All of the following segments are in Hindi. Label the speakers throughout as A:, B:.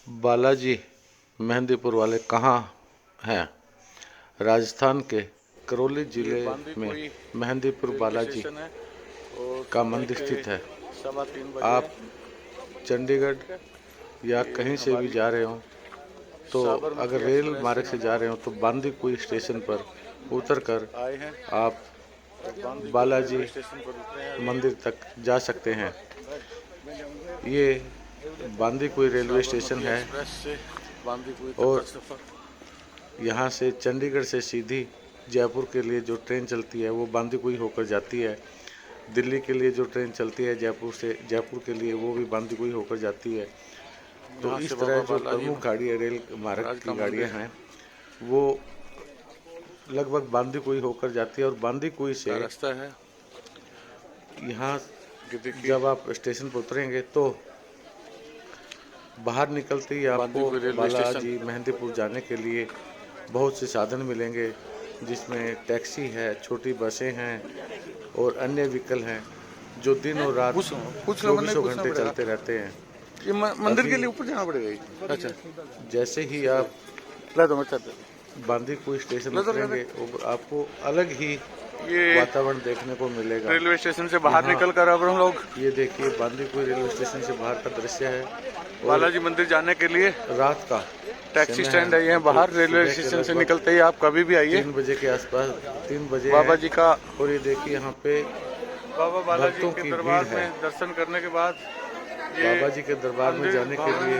A: बालाजी मेहंदीपुर वाले कहाँ हैं? राजस्थान के करौली जिले में मेहंदीपुर बालाजी का मंदिर स्थित है। आप चंडीगढ़ या कहीं से भी जा रहे हो तो अगर रेल मार्ग से जा रहे हो तो बांदीकुई स्टेशन पर उतरकर आप बालाजी मंदिर तक जा सकते हैं। ये बांदीकुई रेलवे स्टेशन है और यहाँ से चंडीगढ़ से सीधी जयपुर के लिए जो ट्रेन चलती है वो बांदीकुई होकर जाती है। दिल्ली के लिए जो ट्रेन चलती है जयपुर के लिए वो भी बांदीकुई होकर जाती है। तो इस तरह जो प्रमुख गाड़ियाँ रेल मार्ग की गाड़ियाँ हैं वो लगभग बांदीकुई होकर जाती है और बांदीकुई से रास्ता है। यहाँ जब आप स्टेशन पर उतरेंगे तो बाहर निकलते ही आपको बालाजी मेहंदीपुर जाने के लिए बहुत से साधन मिलेंगे, जिसमें टैक्सी है, छोटी बसें हैं और अन्य व्हीकल हैं जो दिन और रात 24 घंटे चलते रहते हैं।
B: ये मंदिर के लिए ऊपर जाना पड़ेगा। अच्छा,
A: जैसे ही आप बांदीकुई स्टेशन उतरेंगे आपको अलग ही वातावरण देखने को मिलेगा।
B: रेलवे स्टेशन से बाहर निकल कर अब हम लोग
A: ये देखिए बांदीकुई रेलवे स्टेशन से बाहर का दृश्य है।
B: बालाजी मंदिर जाने के लिए
A: रात का
B: टैक्सी स्टैंड है यहाँ बाहर। रेलवे स्टेशन से निकलते ही आप कभी भी आइए
A: 3 बजे के आसपास 3 बजे
B: बाबा जी का।
A: और ये देखिए यहाँ पे
B: बाबा बालाजी के दरबार में दर्शन करने के बाद
A: बाबा जी के दरबार में जाने के लिए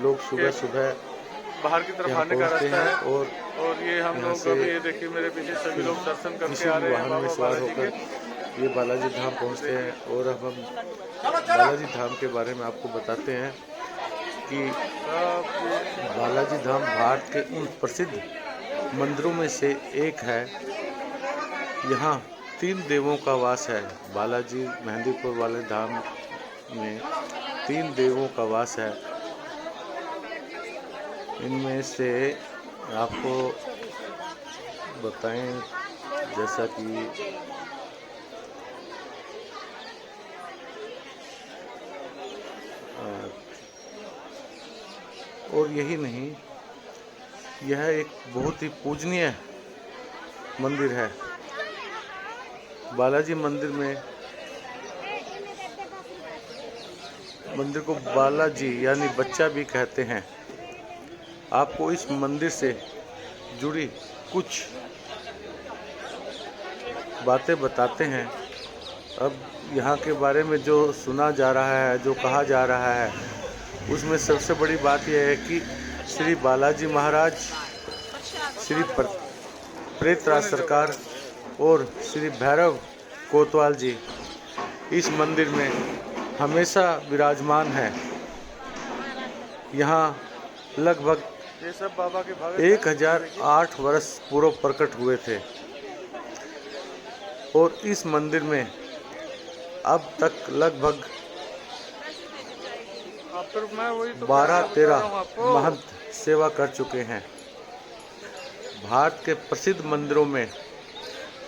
A: लोग सुबह सुबह
B: बाहर की तरफ आने का रास्ता है।
A: और
B: ये हम लोग अभी ये देखिए मेरे पीछे सभी लोग दर्शन करके आ रहे हैं।
A: वाहन में सवार होकर ये बालाजी धाम पहुँचते हैं। और अब हम बालाजी धाम के बारे में आपको बताते हैं कि बालाजी धाम भारत के उन प्रसिद्ध मंदिरों में से एक है। यहाँ 3 देवों का वास है। बालाजी मेहंदीपुर वाले धाम में 3 देवों का वास है। इनमें से आपको बताएं जैसा कि और यही नहीं, यह एक बहुत ही पूजनीय मंदिर है। बालाजी मंदिर को बालाजी यानी बच्चा भी कहते हैं। आपको इस मंदिर से जुड़ी कुछ बातें बताते हैं। अब यहाँ के बारे में जो सुना जा रहा है, जो कहा जा रहा है, उसमें सबसे बड़ी बात यह है कि श्री बालाजी महाराज, श्री प्रेतराज सरकार और श्री भैरव कोतवाल जी इस मंदिर में हमेशा विराजमान है। यहाँ लगभग 1008 वर्ष पूर्व प्रकट हुए थे और इस मंदिर में अब तक लगभग 12-13 महंत सेवा कर चुके हैं। भारत के प्रसिद्ध मंदिरों में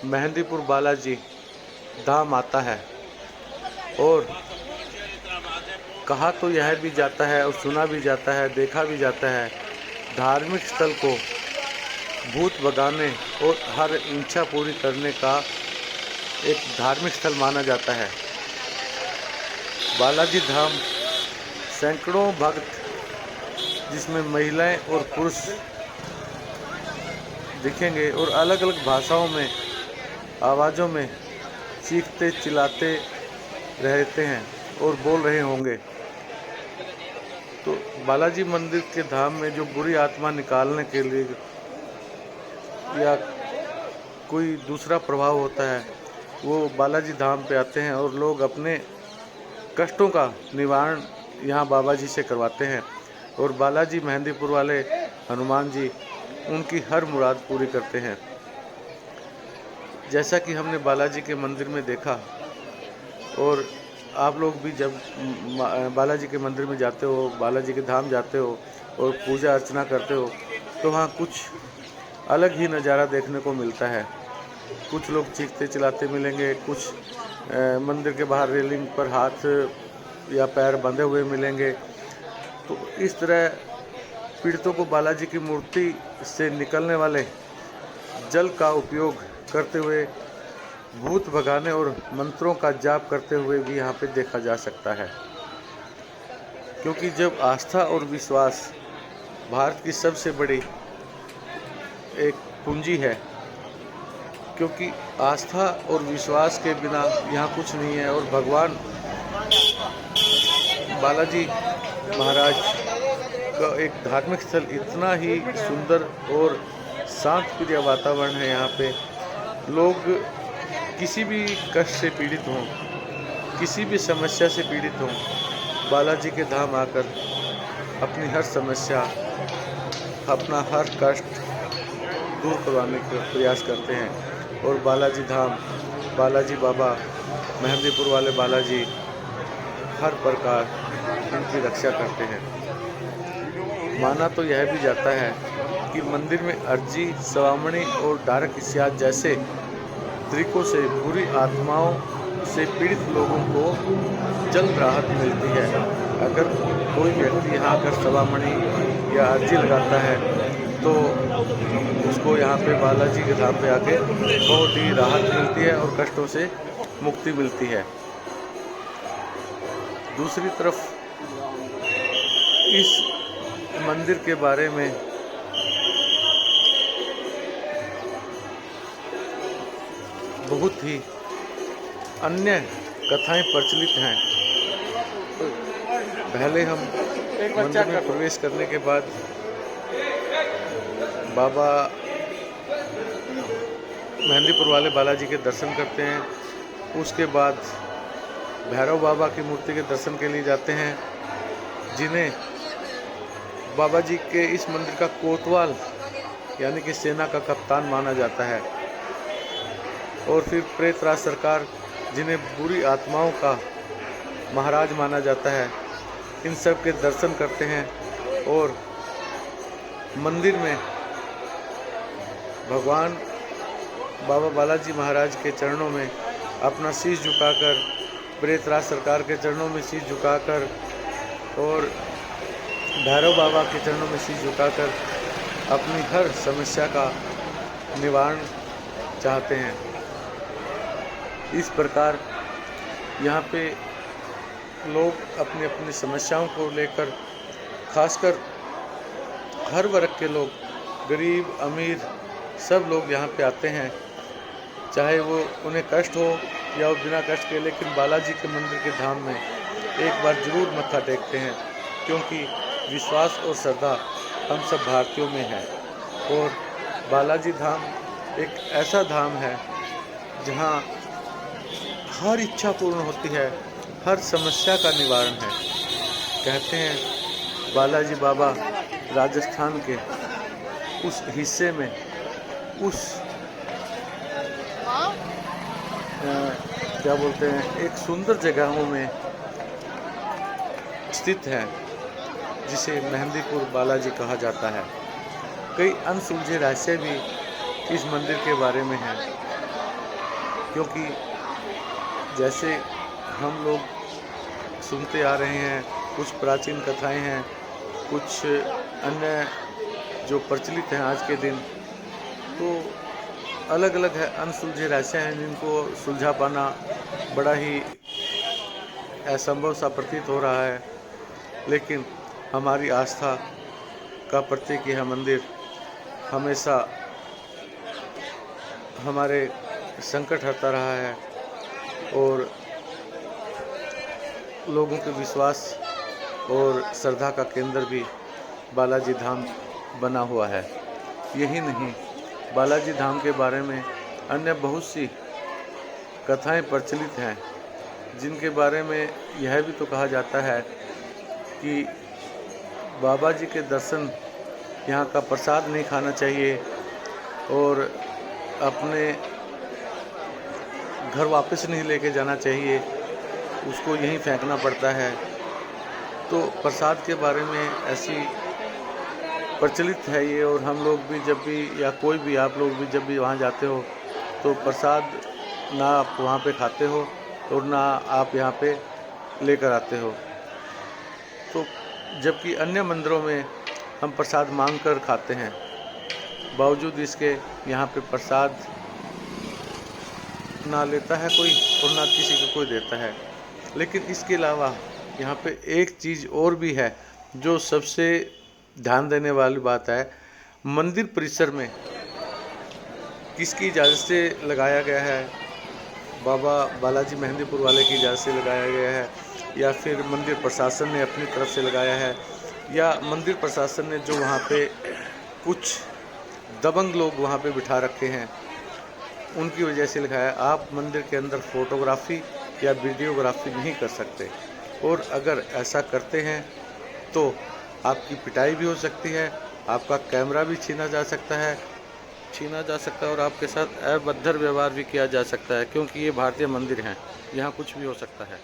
A: मेहंदीपुर बालाजी धाम आता है और कहा तो यह भी जाता है और सुना भी जाता है, देखा भी जाता है, धार्मिक स्थल को भूत भगाने और हर इच्छा पूरी करने का एक धार्मिक स्थल माना जाता है। बालाजी धाम सैकड़ों भक्त जिसमें महिलाएं और पुरुष दिखेंगे और अलग अलग भाषाओं में आवाज़ों में चीखते चिल्लाते रहते हैं और बोल रहे होंगे। तो बालाजी मंदिर के धाम में जो बुरी आत्मा निकालने के लिए या कोई दूसरा प्रभाव होता है वो बालाजी धाम पे आते हैं और लोग अपने कष्टों का निवारण यहाँ बाबा जी से करवाते हैं और बालाजी मेहंदीपुर वाले हनुमान जी उनकी हर मुराद पूरी करते हैं। जैसा कि हमने बालाजी के मंदिर में देखा और आप लोग भी जब बालाजी के मंदिर में जाते हो, बालाजी के धाम जाते हो और पूजा अर्चना करते हो तो वहाँ कुछ अलग ही नज़ारा देखने को मिलता है। कुछ लोग चीखते चिल्लाते मिलेंगे, कुछ मंदिर के बाहर रेलिंग पर हाथ या पैर बंधे हुए मिलेंगे, तो इस तरह पीड़ितों को बालाजी की मूर्ति से निकलने वाले जल का उपयोग करते हुए भूत भगाने और मंत्रों का जाप करते हुए भी यहाँ पे देखा जा सकता है। क्योंकि जब आस्था और विश्वास भारत की सबसे बड़ी एक पूंजी है, क्योंकि आस्था और विश्वास के बिना यहाँ कुछ नहीं है। और भगवान बालाजी महाराज का एक धार्मिक स्थल इतना ही सुंदर और शांत प्रिय वातावरण है। यहाँ पे लोग किसी भी कष्ट से पीड़ित हों, किसी भी समस्या से पीड़ित हों, बालाजी के धाम आकर अपनी हर समस्या, अपना हर कष्ट दूर करवाने का प्रयास करते हैं। और बालाजी धाम, बालाजी बाबा, मेहंदीपुर वाले बालाजी हर प्रकार इनकी रक्षा करते हैं। माना तो यह भी जाता है कि मंदिर में अर्जी, सवामणी और डारक इस्यात जैसे तरीकों से बुरी आत्माओं से पीड़ित लोगों को जल्द राहत मिलती है। अगर कोई व्यक्ति यहाँ आकर सवामणी या अर्जी लगाता है तो उसको यहाँ पे बालाजी के धाम पे आके बहुत ही राहत मिलती है और कष्टों से मुक्ति मिलती है। दूसरी तरफ इस मंदिर के बारे में बहुत ही अन्य कथाएं प्रचलित हैं। पहले हम मंदिर में प्रवेश करने के बाद बाबा मेहंदीपुर वाले बालाजी के दर्शन करते हैं। उसके बाद भैरव बाबा की मूर्ति के दर्शन के लिए जाते हैं, जिन्हें बाबा जी के इस मंदिर का कोतवाल यानी कि सेना का कप्तान माना जाता है। और फिर प्रेतराज सरकार, जिन्हें बुरी आत्माओं का महाराज माना जाता है, इन सब के दर्शन करते हैं। और मंदिर में भगवान बाबा बालाजी महाराज के चरणों में अपना शीश झुकाकर, प्रेतराज सरकार के चरणों में शीश झुकाकर और भैरव बाबा के चरणों में शीश झुकाकर अपनी हर समस्या का निवारण चाहते हैं। इस प्रकार यहाँ पे लोग अपनी अपनी समस्याओं को लेकर, खासकर हर वर्ग के लोग, गरीब अमीर, सब लोग यहाँ पे आते हैं, चाहे वो उन्हें कष्ट हो या वो बिना कष्ट के, लेकिन बालाजी के मंदिर के धाम में एक बार जरूर मत्था टेकते हैं। क्योंकि विश्वास और श्रद्धा हम सब भारतीयों में है। और बालाजी धाम एक ऐसा धाम है जहाँ हर इच्छा पूर्ण होती है, हर समस्या का निवारण है। कहते हैं बालाजी बाबा राजस्थान के उस हिस्से में, उस क्या बोलते हैं, एक सुंदर जगहों में स्थित है, जिसे मेहंदीपुर बालाजी कहा जाता है। कई अनसुलझे रहस्य भी इस मंदिर के बारे में हैं, क्योंकि जैसे हम लोग सुनते आ रहे हैं, कुछ प्राचीन कथाएं हैं, कुछ अन्य जो प्रचलित हैं आज के दिन, तो अलग अलग है, अनसुलझे रहस्य हैं जिनको सुलझा पाना बड़ा ही असंभव सा प्रतीत हो रहा है। लेकिन हमारी आस्था का प्रतीक यह मंदिर हमेशा हमारे संकट हरता रहा है और लोगों के विश्वास और श्रद्धा का केंद्र भी बालाजी धाम बना हुआ है। यही नहीं, बालाजी धाम के बारे में अन्य बहुत सी कथाएं प्रचलित हैं, जिनके बारे में यह भी तो कहा जाता है कि बाबा जी के दर्शन, यहाँ का प्रसाद नहीं खाना चाहिए और अपने घर वापस नहीं लेके जाना चाहिए, उसको यहीं फेंकना पड़ता है। तो प्रसाद के बारे में ऐसी प्रचलित है ये, और हम लोग भी जब भी, या कोई भी, आप लोग भी जब भी वहाँ जाते हो तो प्रसाद ना आप वहाँ पे खाते हो और ना आप यहाँ पे लेकर आते हो। तो जबकि अन्य मंदिरों में हम प्रसाद मांग कर खाते हैं। बावजूद इसके यहाँ पे प्रसाद ना लेता है कोई और ना किसी को कोई देता है। लेकिन इसके अलावा यहाँ पे एक चीज़ और भी है जो सबसे ध्यान देने वाली बात है। मंदिर परिसर में किसकी इजाज़त से लगाया गया है, बाबा बालाजी मेहंदीपुर वाले की इजाज़त से लगाया गया है या फिर मंदिर प्रशासन ने अपनी तरफ से लगाया है, या मंदिर प्रशासन ने जो वहाँ पे कुछ दबंग लोग वहाँ पे बिठा रखे हैं उनकी वजह से लगाया। आप मंदिर के अंदर फ़ोटोग्राफी या वीडियोग्राफी नहीं कर सकते, और अगर ऐसा करते हैं तो आपकी पिटाई भी हो सकती है, आपका कैमरा भी छीना जा सकता है और आपके साथ अभद्र व्यवहार भी किया जा सकता है, क्योंकि ये भारतीय मंदिर हैं, यहाँ कुछ भी हो सकता है।